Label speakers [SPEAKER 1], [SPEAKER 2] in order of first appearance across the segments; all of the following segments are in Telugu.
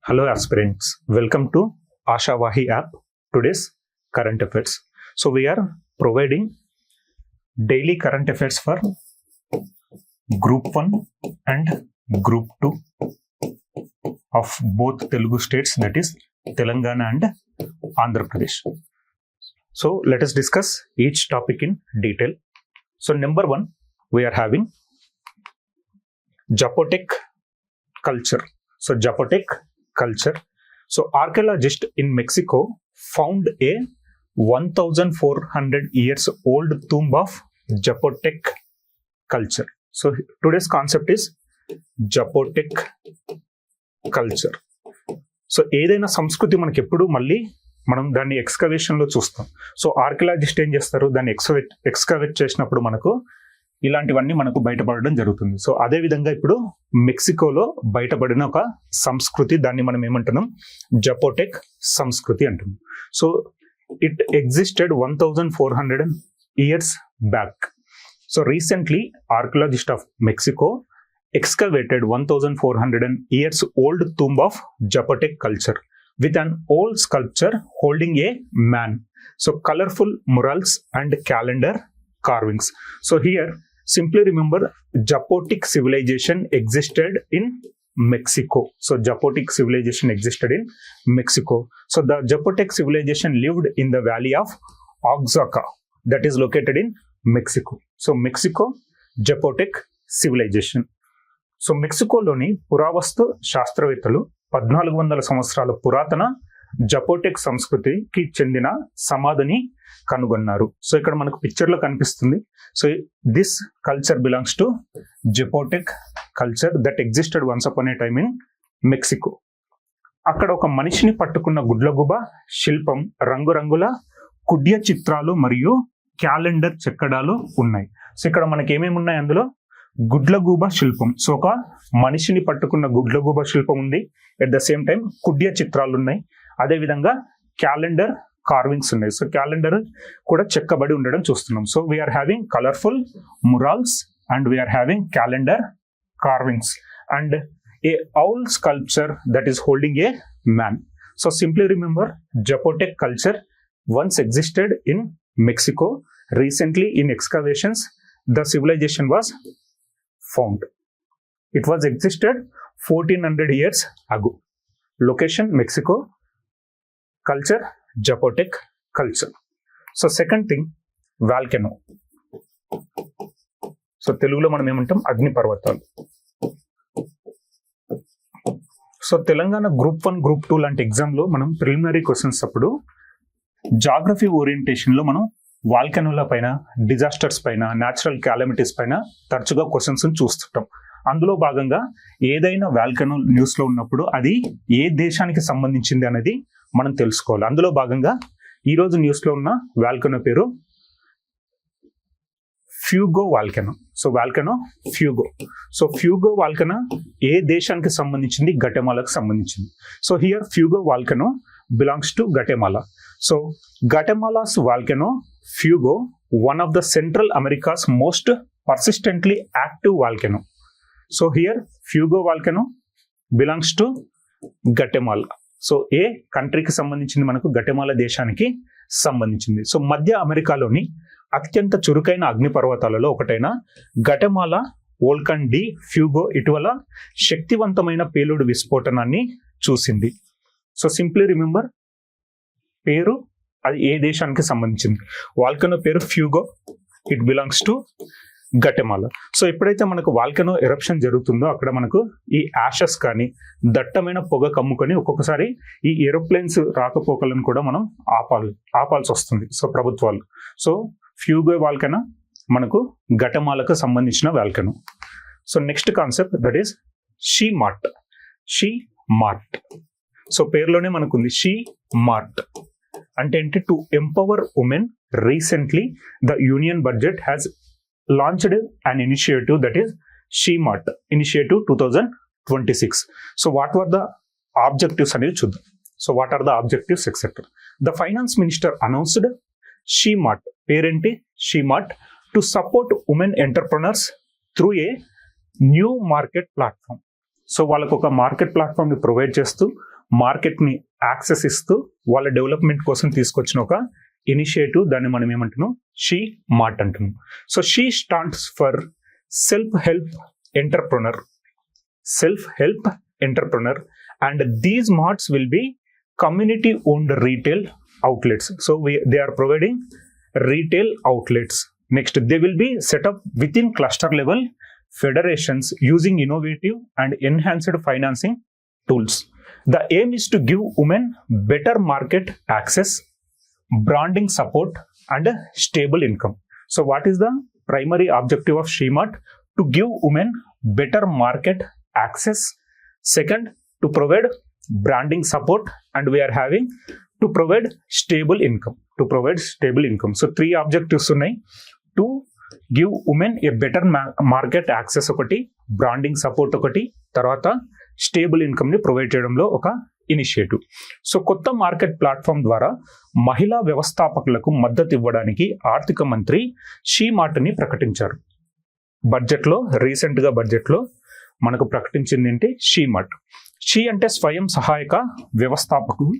[SPEAKER 1] Hello aspirants, welcome to Ashavahi app. Today's current affairs. So we are providing daily current affairs for Group 1 and Group 2 of both Telugu states, that is Telangana and Andhra Pradesh. So let us discuss each topic in detail. So number 1, we are having Zapotec culture. So Zapotec culture. So archaeologists in Mexico found a 1400 years old tomb of Zapotec culture. So today's concept is Zapotec culture. So ఏదైనా సంస్కృతి మనకి ఎప్పుడు మళ్ళీ మనం దాన్ని ఎక్స్కవేషన్ లో చూస్తాం. సో ఆర్కియాలజిస్ట్ ఏం చేస్తారు, దాన్ని ఎక్స్కవేట్ చేసినప్పుడు మనకు ఇలాంటివన్నీ మనకు బయటపడడం జరుగుతుంది. సో అదే విధంగా ఇప్పుడు మెక్సికోలో బయటపడిన ఒక సంస్కృతి, దాన్ని మనం ఏమంటున్నాం, జపోటెక్ సంస్కృతి అంటున్నాం. So it existed 1400 years back. So recently archaeologist of Mexico excavated 1400 years old tomb of Zapotec culture with an old sculpture holding a man. So colorful murals and calendar carvings. So here simply remember Zapotec civilization existed in Mexico. So Zapotec civilization existed in Mexico. So the Zapotec civilization lived in the valley of Oaxaca, that is located in Mexico. So Mexico Zapotec civilization. So మెక్సికోలోని పురావస్తు శాస్త్రవేత్తలు 1400 సంవత్సరాల పురాతన జపోటెక్ సంస్కృతికి చెందిన సమాధిని కనుగొన్నారు. సో ఇక్కడ మనకు పిక్చర్ లో కనిపిస్తుంది. So this culture belongs to Zapotec culture that existed once upon a time in Mexico. అక్కడ ఒక మనిషిని పట్టుకున్న గుడ్లగుబ శిల్పం, రంగురంగుల కుడ్య చిత్రాలు మరియు క్యాలెండర్ చెక్కడాలు ఉన్నాయి. సో ఇక్కడ మనకి ఏమేమి ఉన్నాయి, అందులో గుడ్లగూబ శిల్పం. సో ఒక మనిషిని పట్టుకున్న గుడ్లగూబ శిల్పం ఉంది. ఎట్ ద సేమ్ టైం కుడ్య చిత్రాలు ఉన్నాయి. అదే విధంగా క్యాలెండర్ కార్వింగ్స్ ఉన్నాయి. సో క్యాలెండర్ కూడా చెక్కబడి ఉండడం చూస్తున్నాం. So we are having colourful murals and we are having calendar carvings and a owl sculpture that is holding a man. So simply remember Zapotec culture once existed in Mexico. Recently in excavations the civilization was found. It was existed 1400 years ago. Location Mexico. Culture Zapotec culture. So second thing, volcano. So తెలుగులో మనం ఏమంటాం, అగ్ని పర్వతాలు. సో తెలంగాణ గ్రూప్ 1 గ్రూప్ 2 లాంటి ఎగ్జామ్ లో మనం ప్రిలిమినరీ క్వశ్చన్స్ అప్పుడు జాగ్రఫీ ఓరియంటేషన్ లో మనం వాల్కనోల పైన, డిజాస్టర్స్ పైన, న్యాచురల్ క్యాలమిటీస్ పైన తరచుగా క్వశ్చన్స్ చూస్తుంటాం. అందులో భాగంగా ఏదైనా వాల్కనో న్యూస్ లో ఉన్నప్పుడు అది ఏ దేశానికి సంబంధించింది అనేది మనం తెలుసుకోవాలి. అందులో భాగంగా ఈ రోజు న్యూస్ లో ఉన్న వాల్కనో పేరు Fuego volcano. So volcano Fuego. So Fuego volcano ఏ దేశానికి సంబంధించింది, గటెమాలాకు సంబంధించింది. So here Fuego volcano belongs to Guatemala. So Guatemala's volcano Fuego, one of the Central America's most persistently active volcano. So here Fuego volcano belongs to Guatemala. So ఏ కంట్రీకి సంబంధించింది, మనకు గటెమాలా దేశానికి సంబంధించింది. సో మధ్య అమెరికాలోని అత్యంత చురుకైన అగ్నిపర్వతాలలో ఒకటైన గటెమాలా వోల్కన్ డి ఫ్యూగో ఇటీవల శక్తివంతమైన పేలుడు విస్ఫోటనాన్ని చూసింది. సో సింప్లీ రిమెంబర్ పేరు, అది ఏ దేశానికి సంబంధించింది. వాల్కనో పేరు ఫ్యూగో, ఇట్ బిలాంగ్స్ టు గటెమాలా. సో ఎప్పుడైతే మనకు వాల్కనో ఎరప్షన్ జరుగుతుందో అక్కడ మనకు ఈ యాషెస్ కానీ దట్టమైన పొగ కమ్ముకొని ఒక్కొక్కసారి ఈ ఏరోప్లేన్స్ రాకపోకలను కూడా మనం ఆపాల్సి వస్తుంది. సో ప్రభుత్వాలు. సో ఫ్యూగో వాల్కనో మనకు గటెమాలకు సంబంధించిన volcano. So next concept that is SHE Mart. SHE Mart. So పేరులోనే మనకుంది షీ మార్ట్ అంటే ఏంటి, to empower women. Recently the union budget has launched an initiative that is SHE Mart initiative 2026. So what were the objectives అనేది చూద్దాం. So what are the objectives etcetera. The finance minister announced SHE Mart. పేరేంటి, SHE Mart, to support women entrepreneurs through a new market platform. So వాళ్ళకు ఒక మార్కెట్ ప్లాట్ఫామ్ ని ప్రొవైడ్ చేస్తూ మార్కెట్ని యాక్సెస్ ఇస్తూ వాళ్ళ డెవలప్మెంట్ కోసం తీసుకొచ్చిన ఒక ఇనిషియేటివ్. దాన్ని మనం ఏమంటున్నాం, షీ మార్ట్ అంటున్నాం. So SHE stands for self help entrepreneur, and these marts will be community owned retail outlets. So they are providing retail outlets. Next, they will be set up within cluster level federations using innovative and enhanced financing tools. The aim is to give women better market access, branding support and a stable income. So what is the primary objective of She-Mart? To give women better market access, second to provide branding support, and we are having to provide stable income. So 3 objectives ఉన్నాయి. To give women a better market access ఒకటి, branding support ఒకటి, తర్వాత స్టేబుల్ ఇన్కమ్ ని ప్రొవైడ్ చేయడంలో ఒక ఇనిషియేటివ్. సో కొత్త మార్కెట్ ప్లాట్ఫామ్ ద్వారా మహిళా వ్యవస్థాపకులకు మద్దతు ఇవ్వడానికి ఆర్థిక మంత్రి షీ-మార్ట్ ని ప్రకటించారు. రీసెంట్ గా బడ్జెట్ లో మనకు ప్రకటించింది ఏంటి, షీ-మార్ట్. షీ అంటే స్వయం సహాయక వ్యవస్థాపకులు,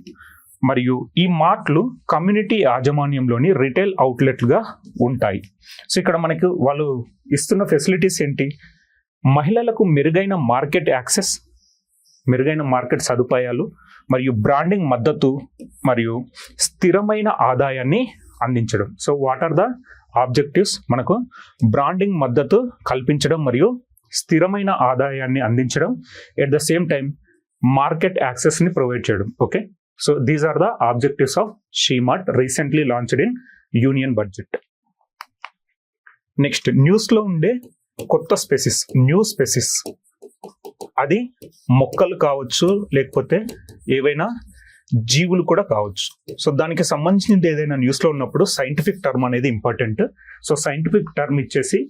[SPEAKER 1] మరియు ఈ మార్ట్లు కమ్యూనిటీ యాజమాన్యంలోని రిటైల్ అవుట్లెట్లుగా ఉంటాయి. సో ఇక్కడ మనకు వాళ్ళు ఇస్తున్న ఫెసిలిటీస్ ఏంటి, మహిళలకు మెరుగైన మార్కెట్ యాక్సెస్, మెరుగైన మార్కెట్ సదుపాయాలు, మరియు బ్రాండింగ్ మద్దతు, మరియు స్థిరమైన ఆదాయాన్ని అందించడం. So what are the objectives? మనకు బ్రాండింగ్ మద్దతు కల్పించడం మరియు స్థిరమైన ఆదాయాన్ని అందించడం, at the same time market access ని ప్రొవైడ్ చేయడం. Okay, so these are the objectives of she mart, recently launched in union budget. Next, news లో ఉండే కొత్త స్పెసిస్, న్యూ స్పెసిస్. అది మొక్కలు కావచ్చు, లేకపోతే ఏవైనా జీవులు కూడా కావచ్చు. సో దానికి సంబంధించింది ఏదైనా న్యూస్ లో ఉన్నప్పుడు సైంటిఫిక్ టర్మ్ అనేది ఇంపార్టెంట్. సో సైంటిఫిక్ టర్మ్ ఇచ్చేసి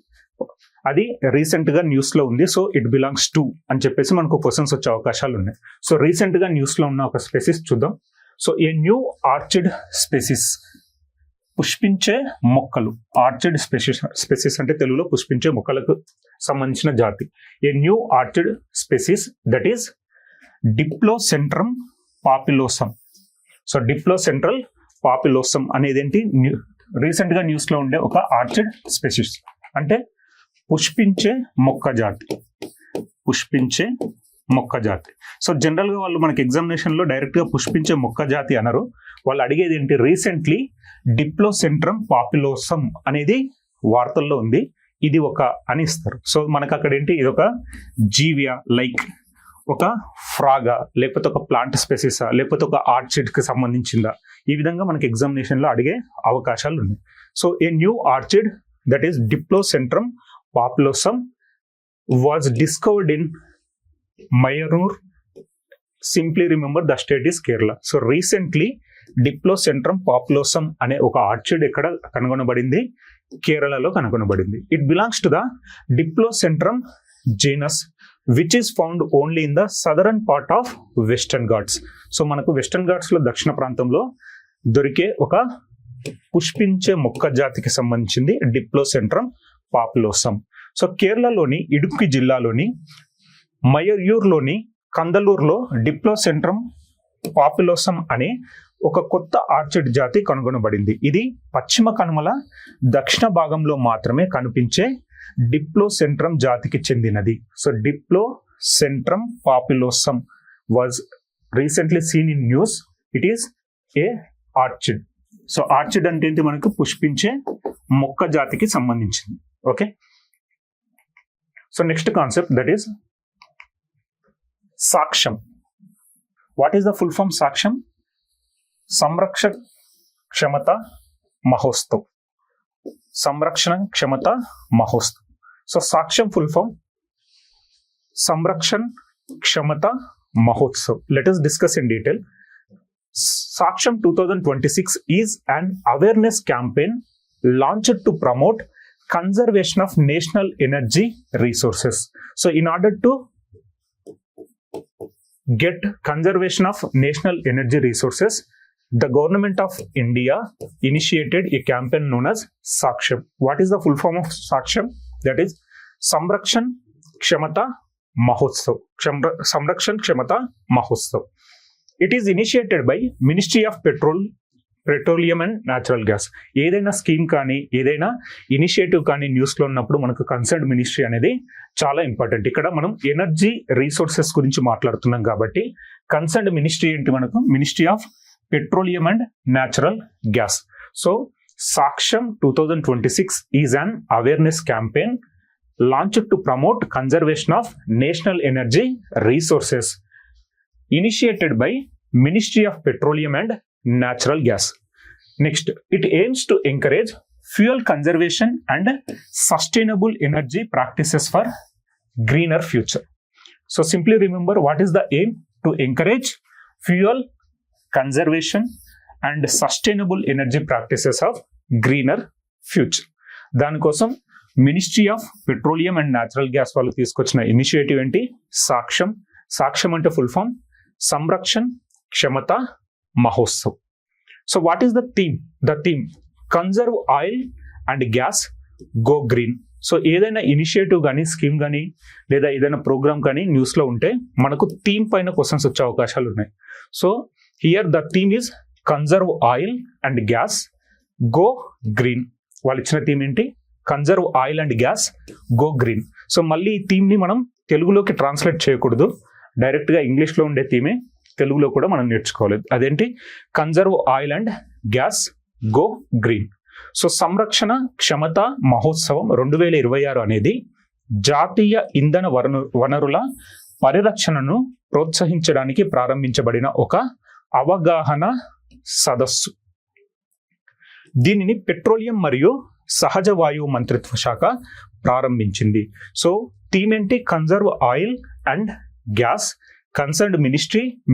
[SPEAKER 1] అది రీసెంట్ గా న్యూస్ లో ఉంది, సో ఇట్ బిలాంగ్స్ టు అని చెప్పేసి మనకు క్వశ్చన్స్ వచ్చే అవకాశాలు ఉన్నాయి. సో రీసెంట్ గా న్యూస్ లో ఉన్న ఒక స్పెసిస్ చూద్దాం. So a new orchid species, పుష్పించే మొక్కలు. ఆర్చిడ్ స్పెసిస్ అంటే తెలుగులో పుష్పించే మొక్కలకు సంబంధించిన జాతి. A new orchid species that is Diplocentrum papillosum. So Diplocentrum papillosum అనేది ఏంటి, రీసెంట్ గా న్యూస్ లో ఉండే ఒక ఆర్చిడ్ స్పెసిస్. అంటే పుష్పించే మొక్క జాతి. సో జనరల్ గా వాళ్ళు మనకి ఎగ్జామినేషన్ లో డైరెక్ట్ గా పుష్పించే మొక్క జాతి అనరు. వాళ్ళు అడిగేది ఏంటి, రీసెంట్లీ డిప్లోసెంట్రమ్ పాపిలోసమ్ అనేది వార్తల్లో ఉంది, ఇది ఒక అని ఇస్తారు. సో మనకు అక్కడ ఏంటి, ఇది ఒక జీవియా, లైక్ ఒక ఫ్రాగా, లేకపోతే ఒక ప్లాంట్ స్పెసిసా, లేకపోతే ఒక ఆర్చిడ్ కి సంబంధించిందా, ఈ విధంగా మనకి ఎగ్జామినేషన్ లో అడిగే అవకాశాలు ఉన్నాయి. So a new orchid that is Diplocentrum papillosum was discovered in Mayur. Simply remember the state is Kerala. So recently Diplocentrum populosum అనే ఒక ఆర్చిడ్ ఎక్కడ కనుగొనబడింది, కేరళలో కనుగొనబడింది. It belongs to the Diplocentrum genus which is found only in the southern part of Western Ghats. So మనకు వెస్టర్న్ ఘాట్స్ లో దక్షిణ ప్రాంతంలో దొరికే ఒక పుష్పించే మొక్క జాతికి సంబంధించింది Diplocentrum పాపులోసమ్. సో కేరళలోని ఇడుక్కి జిల్లాలోని మయూర్లోని కందలూరులో డిప్లోసెంట్రమ్ పాపులోసమ్ అనే ఒక కొత్త ఆర్చిడ్ జాతి కనుగొనబడింది. ఇది పశ్చిమ కనుమల దక్షిణ భాగంలో మాత్రమే కనిపించే డిప్లోసెంట్రమ్ జాతికి చెందినది. So Diplocentrum papillosum was recently seen in news. It is a orchid. So orchid అంటే ఏంటి, మనకు పుష్పించే మొక్క జాతికి సంబంధించింది. Okay, so next concept that is Saksham. What is the full form Saksham? Sanrakshan Kshamata Mahotsav. Sanrakshan Kshamata Mahotsav. So Saksham full form Sanrakshan Kshamata Mahotsav. Let us discuss in detail. Saksham 2026 is an awareness campaign launched to promote conservation of national energy resources. So in order to get conservation of national energy resources, the government of India initiated a campaign known as Saksham. What is the full form of Saksham? That is Samrakshan Kshamata Mahotsav. Samrakshan Kshamata Mahotsav. It is initiated by ministry of petroleum and natural gas. ఏదైనా స్కీమ్ కానీ ఏదైనా ఇనిషియేటివ్ కానీ న్యూస్లో ఉన్నప్పుడు మనకు కన్సర్న్ మినిస్ట్రీ అనేది చాలా ఇంపార్టెంట్. ఇక్కడ మనం ఎనర్జీ రీసోర్సెస్ గురించి మాట్లాడుతున్నాం కాబట్టి కన్సర్న్ మినిస్ట్రీ ఏంటి మనకు? Ministry of petroleum and natural gas. So సాక్ష్యం 2026 is an awareness campaign launched to promote conservation of national energy resources, initiated by Ministry of Petroleum and Natural Gas. Next, it aims to encourage fuel conservation and sustainable energy practices for greener future. So simply remember, what is the aim? To encourage fuel conservation and sustainable energy practices of greener future. దాని కోసం ministry of petroleum and natural gas వాళ్ళు తీసుకొచ్చిన ఇనిషియేటివ్ ఏంటి? సాక్ష్యం. సాక్ష్యం అంటే full form Sanrakshan Kshamata Mahotsav. So what is the theme? The theme conserve oil and gas, go green. So ఏదైనా ఇనిషియేటివ్ కానీ స్కీమ్ కానీ లేదా ఏదైనా ప్రోగ్రామ్ కానీ న్యూస్లో ఉంటే మనకు థీమ్ పైన క్వశ్చన్స్ వచ్చే అవకాశాలు ఉన్నాయి. So here the theme is conserve oil and gas, go green. వాళ్ళు ఇచ్చిన థీమ్ ఏంటి? Conserve oil and gas, go green. So మళ్ళీ ఈ థీమ్ని మనం తెలుగులోకి ట్రాన్స్లేట్ చేయకూడదు, డైరెక్ట్గా ఇంగ్లీష్లో ఉండే థీమే తెలుగులో కూడా మనం నేర్చుకోవాలి. అదేంటి? Conserve oil and gas, go green. So సంరక్షణ క్షమత మహోత్సవం 2026 అనేది జాతీయ ఇంధన వనరుల పరిరక్షణను ప్రోత్సహించడానికి ప్రారంభించబడిన ఒక అవగాహన సదస్సు. దీనిని పెట్రోలియం మరియు సహజ వాయువు మంత్రిత్వ శాఖ ప్రారంభించింది. సో థీమ్ ఏంటి? Conserve oil and gas, concerned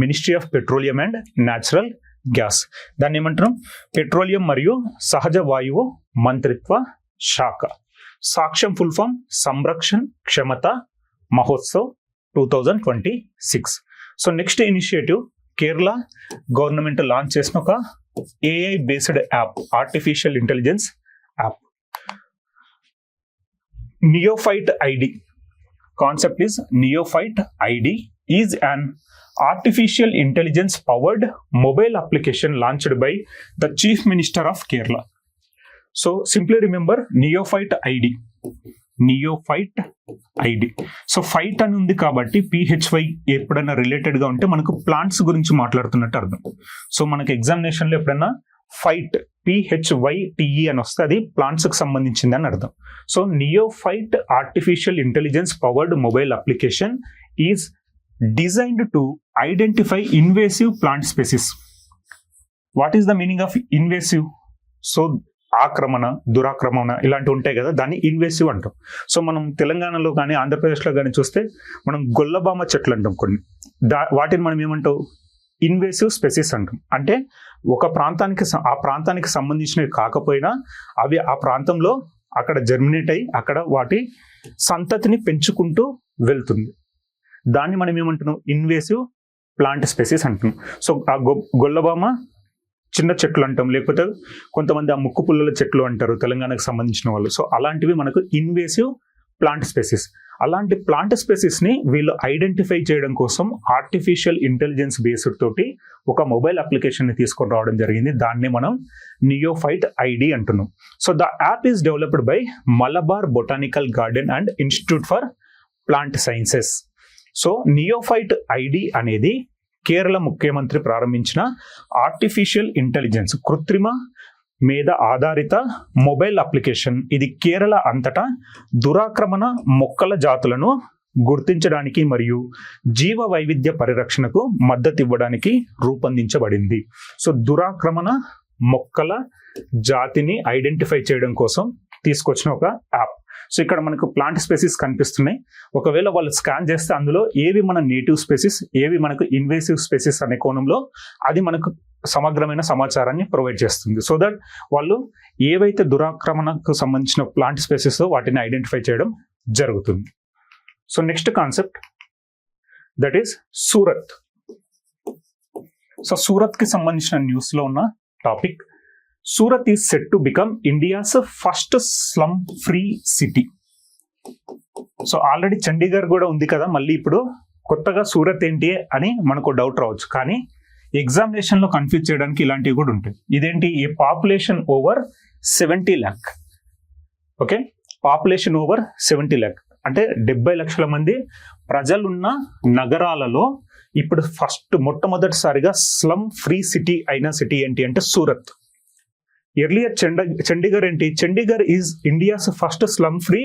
[SPEAKER 1] ministry of petroleum and natural gas. దాన్ని ఏమంటున్నాం? పెట్రోలియం మరియు సహజ వాయువు మంత్రిత్వ శాఖ. Saksham full form Sanrakshan Kshamata Mahotsav 2026. So next initiative Kerala government launch చేసిన ఒక AI based app, artificial intelligence app. Neophyte ID. Concept is Neophyte ID is an artificial intelligence powered mobile application launched by the Chief Minister of Kerala. So simply remember Neophyte ID. Neophyte ID. So fight అని ఉంది కాబట్టి PHY ఎప్పుడైనా రిలేటెడ్ గా ఉంటే మనకు ప్లాంట్స్ గురించి మాట్లాడుతున్నట్టు అర్థం. సో మనకు ఎగ్జామినేషన్ లో ఎప్పుడైనా ఫైట్ PHYTE అని వస్తే అది ప్లాంట్స్ కి సంబంధించింది అని అర్థం. So Neophyte artificial intelligence powered mobile application is designed to identify invasive plant species. What is the meaning of invasive? So ఆక్రమణ, దురాక్రమణ ఇలాంటివి ఉంటాయి కదా, దాన్ని ఇన్వేసివ్ అంటాం. సో మనం తెలంగాణలో కానీ ఆంధ్రప్రదేశ్లో కానీ చూస్తే మనం గొల్లబామ చెట్లు అంటాం కొన్ని. వాటిని మనం ఏమంటాం? ఇన్వేసివ్ స్పెసిస్ అంటాం. అంటే ఒక ప్రాంతానికి ఆ ప్రాంతానికి సంబంధించినవి కాకపోయినా అవి ఆ ప్రాంతంలో అక్కడ జర్మినేట్ అయ్యి అక్కడ వాటి సంతతిని పెంచుకుంటూ వెళ్తుంది. దాన్ని మనం ఏమంటున్నాం? ఇన్వేసివ్ ప్లాంట్ స్పెసిస్ అంటున్నాం. సో ఆ గొల్లబామ చిన్న చెట్లు అంటాం, లేకపోతే కొంతమంది ఆ ముక్కు పుల్లల చెట్లు అంటారు తెలంగాణకు సంబంధించిన వాళ్ళు. సో అలాంటివి మనకు ఇన్వేసివ్ ప్లాంట్ స్పెసిస్. అలాంటి ప్లాంట్ స్పెసిస్ ని వీళ్ళు ఐడెంటిఫై చేయడం కోసం ఆర్టిఫిషియల్ ఇంటెలిజెన్స్ బేస్డ్ తోటి ఒక మొబైల్ అప్లికేషన్ ని తీసుకొని రావడం జరిగింది. దాన్ని మనం నియోఫైట్ ID అంటున్నాం. So the app is developed by Malabar botanical garden and institute for plant sciences. So Neophyte ID అనేది కేరళ ముఖ్యమంత్రి ప్రారంభించిన ఆర్టిఫిషియల్ ఇంటెలిజెన్స్, కృత్రిమ మీద ఆధారిత మొబైల్ అప్లికేషన్. ఇది కేరళ అంతటా దురాక్రమణ మొక్కల జాతులను గుర్తించడానికి మరియు జీవ వైవిధ్య పరిరక్షణకు మద్దతు ఇవ్వడానికి రూపొందించబడింది. సో దురాక్రమణ మొక్కల జాతిని ఐడెంటిఫై చేయడం కోసం తీసుకొచ్చిన ఒక యాప్. సో ఇక్కడ మనకు ప్లాంట్ స్పెసిస్ కనిపిస్తున్నాయి. ఒకవేళ వాళ్ళు స్కాన్ చేస్తే అందులో ఏవి మన నేటివ్ స్పెసిస్, ఏవి మనకు ఇన్వేసివ్ స్పెసిస్ అనే కోణంలో అది మనకు సమగ్రమైన సమాచారాన్ని ప్రొవైడ్ చేస్తుంది. సో దట్ వాళ్ళు ఏవైతే దురాక్రమణకు సంబంధించిన ప్లాంట్ స్పెసిస్ వాటిని ఐడెంటిఫై చేయడం జరుగుతుంది. So next concept that is Surat. So Surat కి సంబంధించిన న్యూస్ లో ఉన్న topic, Surat is set to become India's first slum free city. So already Chandigarh కూడా ఉంది కదా, మళ్ళీ ఇప్పుడు కొత్తగా సూరత్ ఏంటి అని మనకు డౌట్ రావచ్చు. కానీ ఎగ్జామినేషన్ లో కన్ఫ్యూజ్ చేయడానికి ఇలాంటివి కూడా ఉంటాయి. ఇదేంటి? A population over 70 lakh. Okay, population over 70 lakh అంటే 70 లక్షల మంది ప్రజలున్న నగరాలలో ఇప్పుడు మొట్టమొదటిసారిగా స్లమ్ ఫ్రీ సిటీ అయిన సిటీ ఏంటి అంటే సూరత్. ఎర్లియర్ చండీగఢ్ ఏంటి? Chandigarh is India's first slum free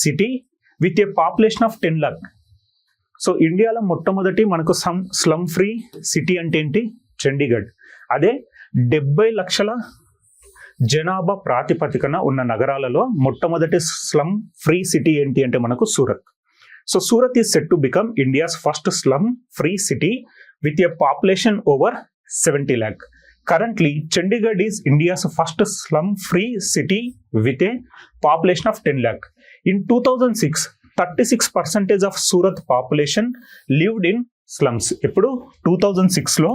[SPEAKER 1] city with a population of 10 lakh. So ఇండియాలో మొట్టమొదటి మనకు స్లమ్ ఫ్రీ సిటీ అంటే ఏంటి? చండీగఢ్. అదే 70 లక్షల జనాభా ప్రాతిపదికన ఉన్న నగరాలలో మొట్టమొదటి స్లమ్ ఫ్రీ సిటీ ఏంటి అంటే మనకు Surat. So Surat is set to become India's first slum free city with a population over 70 lakh. Currently, Chandigarh is India's first slum-free city with a population of 10 lakh. In 2006, 36% of Surat population lived in slums. ఇప్పుడు 2006లో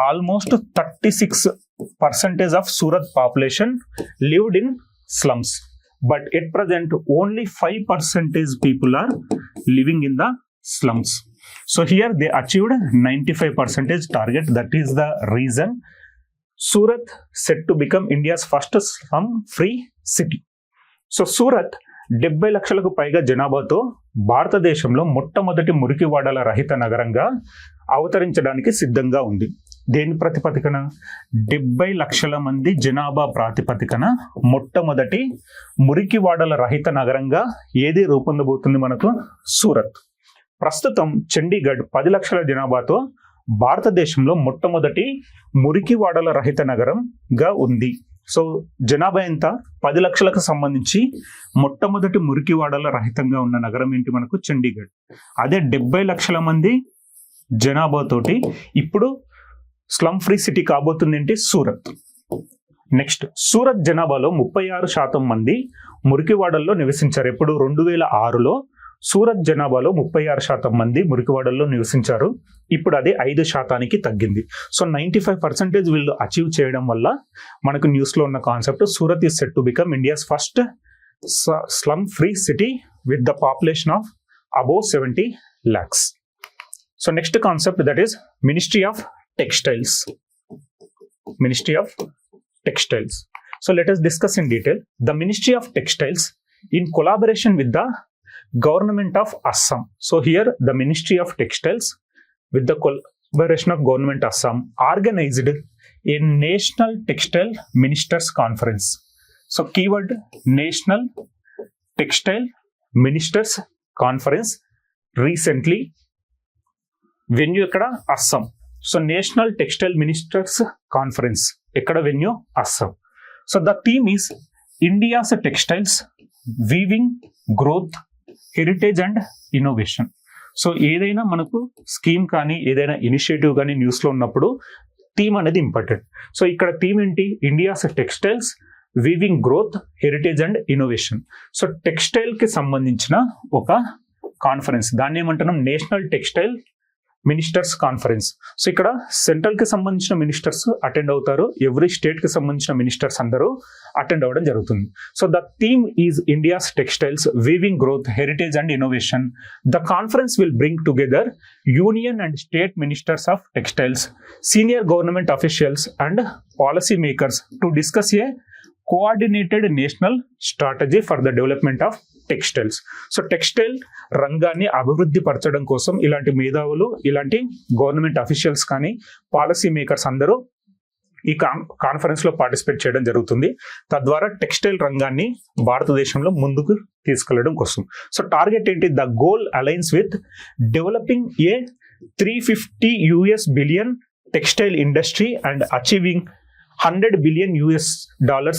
[SPEAKER 1] almost 36% of Surat population lived in slums. But at present, only 5% people are living in the slums. So here they achieved 95% target. That is the reason Surat set to become India's first slum-free city. So Surat 70 లక్షలకు పైగా జనాభాతో భారతదేశంలో మొట్టమొదటి మురికివాడల రహిత నగరంగా అవతరించడానికి సిద్ధంగా ఉంది. దేని ప్రాతిపదికన? 70 లక్షల మంది జనాభా ప్రాతిపదికన మొట్టమొదటి మురికివాడల రహిత నగరంగా ఏది రూపొందబోతుంది మనకు? సూరత్. ప్రస్తుతం చండీగఢ్ 10 లక్షల జనాభాతో భారతదేశంలో మొట్టమొదటి మురికివాడల రహిత నగరంగా ఉంది. సో జనాభా ఎంత? 10 లక్షలకు సంబంధించి మొట్టమొదటి మురికివాడల రహితంగా ఉన్న నగరం ఏంటి మనకు? చండీగఢ్. అదే 70 లక్షల మంది జనాభాతోటి ఇప్పుడు స్లమ్ ఫ్రీ సిటీ కాబోతుంది ఏంటి? సూరత్. నెక్స్ట్, సూరత్ జనాభాలో 36% మంది మురికివాడల్లో నివసించారు. ఎప్పుడు? 2006లో సూరత్ జనాభాలో 36% మంది మురికివాడల్లో నివసించారు. ఇప్పుడు అది 5% తగ్గింది. సో 95% వీళ్ళు అచీవ్ చేయడం వల్ల మనకు న్యూస్ లో ఉన్న concept Surat is set to become India's first slum free city with the population of above 70 lakhs. So next concept that is ministry of textiles. Ministry of Textiles. So let us discuss in detail. The Ministry of Textiles in collaboration with the Government of Assam. So here the Ministry of Textiles with the collaboration of Government Assam organized a National Textile Ministers Conference. So keyword National Textile Ministers Conference recently. Venue ekkada? Assam. So National Textile Ministers Conference ekkada venue? Assam. So the theme is India's textiles, weaving, growth, heritage and innovation. So ఏదైనా మనకు స్కీమ్ కానీ ఏదైనా ఇనిషియేటివ్ కానీ న్యూస్లో ఉన్నప్పుడు థీమ్ అనేది ఇంపార్టెంట్. సో ఇక్కడ థీమ్ ఏంటి? India's textiles, weaving growth, heritage and innovation. So టెక్స్టైల్కి సంబంధించిన ఒక కాన్ఫరెన్స్, దాన్ని ఏమంటున్నాం? National textile ministers conference. So ఇక్కడ సెంట్రల్ కి సంబంధించిన మినిస్టర్స్ అటెండ్ అవుతారు, ఎవ్రీ స్టేట్ కి సంబంధించిన మినిస్టర్స్ అందరూ అటెండ్ అవ్వడం జరుగుతుంది. So the theme is India's textiles, weaving growth, heritage and innovation. The conference will bring together union and state ministers of textiles, senior government officials and policy makers to discuss A coordinated national strategy for the development of textiles. So textile రంగాన్ని అభివృద్ధి పరచడం కోసం ఇలాంటి మేధావులు, ఇలాంటి గవర్నమెంట్ అఫీషియల్స్ కానీ పాలసీ మేకర్స్ అందరూ ఈ కాన్ఫరెన్స్ లో పార్టిసిపేట్ చేయడం జరుగుతుంది. తద్వారా టెక్స్టైల్ రంగాన్ని భారతదేశంలో ముందుకు తీసుకెళ్లడం కోసం. సో టార్గెట్ ఏంటి? The goal aligns with developing A $350 billion textile industry and achieving $100 billion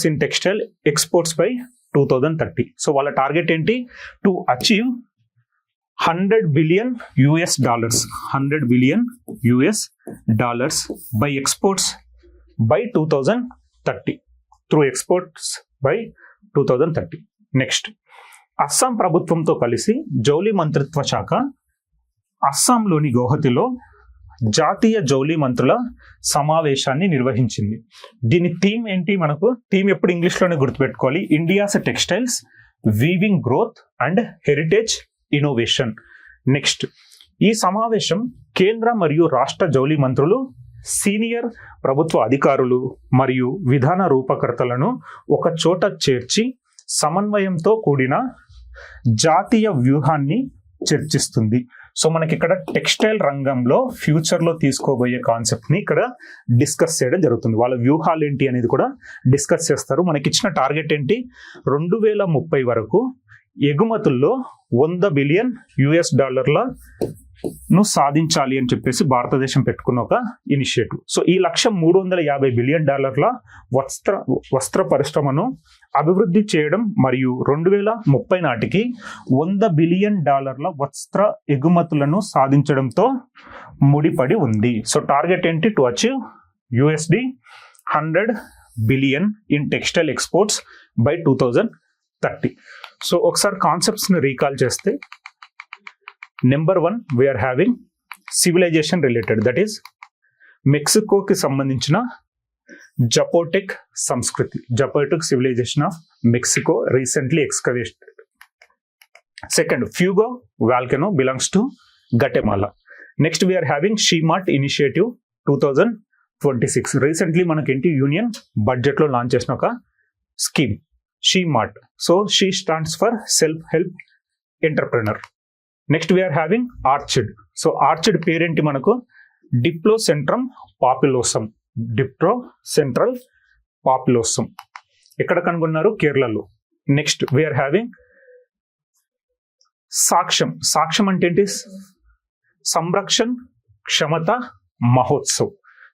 [SPEAKER 1] in textile exports by 2030. So వాళ్ళ టార్గెట్ ఏంటి? To achieve $100 billion, $100 billion by exports by 2030, through exports by 2030. Next, Assam ప్రభుత్వంతో కలిసి జౌళి మంత్రిత్వ శాఖ అస్సాంలోని గౌహతిలో జాతీయ జౌళి మంత్రుల సమావేశాన్ని నిర్వహించింది. దీని థీమ్ ఏంటి? మనకు థీమ్ ఎప్పుడు ఇంగ్లీష్లోనే గుర్తుపెట్టుకోవాలి. India's textiles, weaving growth and heritage innovation. Next, ఈ సమావేశం కేంద్ర మరియు రాష్ట్ర జౌళి మంత్రులు, సీనియర్ ప్రభుత్వ అధికారులు మరియు విధాన రూపకర్తలను ఒక చోట చేర్చి సమన్వయంతో కూడిన జాతీయ వ్యూహాన్ని చర్చిస్తుంది. సో మనకి ఇక్కడ టెక్స్టైల్ రంగంలో ఫ్యూచర్లో తీసుకోబోయే కాన్సెప్ట్ని ఇక్కడ డిస్కస్ చేయడం జరుగుతుంది. వాళ్ళ వ్యూహాలు ఏంటి అనేది కూడా డిస్కస్ చేస్తారు. మనకి ఇచ్చిన టార్గెట్ ఏంటి, 2030 వరకు ఎగుమతుల్లో $100 బిలియన్ ను సాధించాలి అని చెప్పేసి భారతదేశం పెట్టుకున్న ఒక ఇనిషియేటివ్. సో ఈ లక్ష్యం $350 బిలియన్ వస్త్ర పరిశ్రమను అభివృద్ధి చేయడం మరియు 2030 నాటికి $100 బిలియన్ వస్త్ర ఎగుమతులను సాధించడంతో ముడిపడి ఉంది. సో టార్గెట్ ఏంటి, to achieve $100 billion in textile exports by 2030. So ఒకసారి కాన్సెప్ట్స్ని రీకాల్ చేస్తే, number 1 we are having civilization related, that is మెక్సికోకి సంబంధించిన జపోటెక్ సంస్కృతి, Zapotec civilization of Mexico recently excavated. Second, Fuego volcano belongs to Guatemala. Next we are having SHE Mart initiative 2026, recently మనకేంటి యూనియన్ బడ్జెట్లో లాంచ్ చేసిన ఒక scheme SHE Mart. So SHE stands for self help entrepreneur. Next we are having orchid. So orchid పేరేంటి మనకు, డిప్లోసెంట్రమ్ పాపులోసమ్, డిప్లోసెంట్రల్ పాపులోసమ్. ఎక్కడ కనుగొన్నారు, కేరళలో. నెక్స్ట్ వీఆర్ హ్యావింగ్ సాక్ష్యం. సాక్ష్యం అంటే ఏంటి, Sanrakshan Kshamata Mahotsav.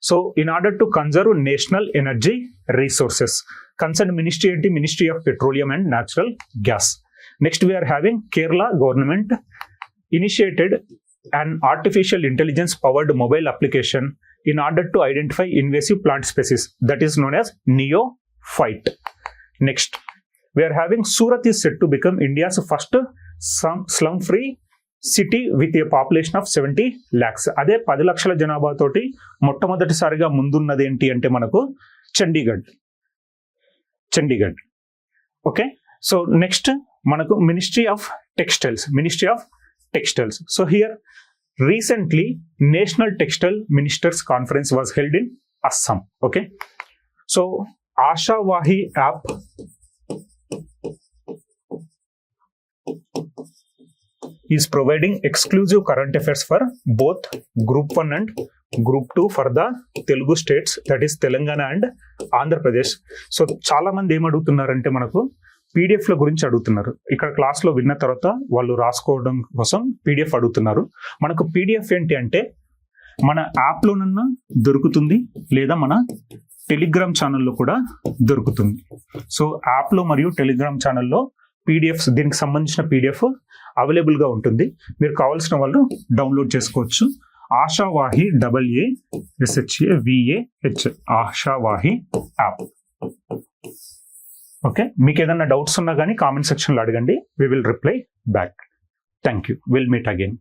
[SPEAKER 1] So in order to conserve national energy resources, concern ministry ఏంటి, ministry of petroleum and natural gas. Next we are having Kerala government initiated an artificial intelligence powered mobile application in order to identify invasive plant species, that is known as neophyte. Next we are having Surat is said to become India's first slum free city with a population of 70 lakhs. అదే 10 లక్షల జనాభా తోటి మొట్టమొదటిసారిగా ముందున్నది ఏంటి అంటే మనకు చండీగఢ్. ఓకే, సో నెక్స్ట్ మనకు ministry of textiles. So here recently National Textile Ministers Conference was held in Assam. Okay, so Ashavahi app is providing exclusive current affairs for both Group 1 and Group 2 for the Telugu states, that is Telangana and Andhra Pradesh. So చాలా మంది ఏం అడుగుతున్నారంటే మనకు పీడిఎఫ్ల గురించి అడుగుతున్నారు. ఇక్కడ క్లాస్లో విన్న తర్వాత వాళ్ళు రాసుకోవడం కోసం పీడిఎఫ్ అడుగుతున్నారు. మనకు పీడిఎఫ్ ఏంటి అంటే మన యాప్లోనన్నా దొరుకుతుంది, లేదా మన టెలిగ్రామ్ ఛానల్లో కూడా దొరుకుతుంది. సో యాప్లో మరియు టెలిగ్రామ్ ఛానల్లో పీడిఎఫ్స్, దీనికి సంబంధించిన పీడిఎఫ్ అవైలబుల్గా ఉంటుంది. మీరు కావాల్సిన వాళ్ళు డౌన్లోడ్ చేసుకోవచ్చు. Aashavahi AASHAVAH Aashavahi app. Okay, మీకు ఏదైనా డౌట్స్ ఉన్నా కానీ కామెంట్ సెక్షన్లో అడగండి. We will reply back. Thank you. Will meet again.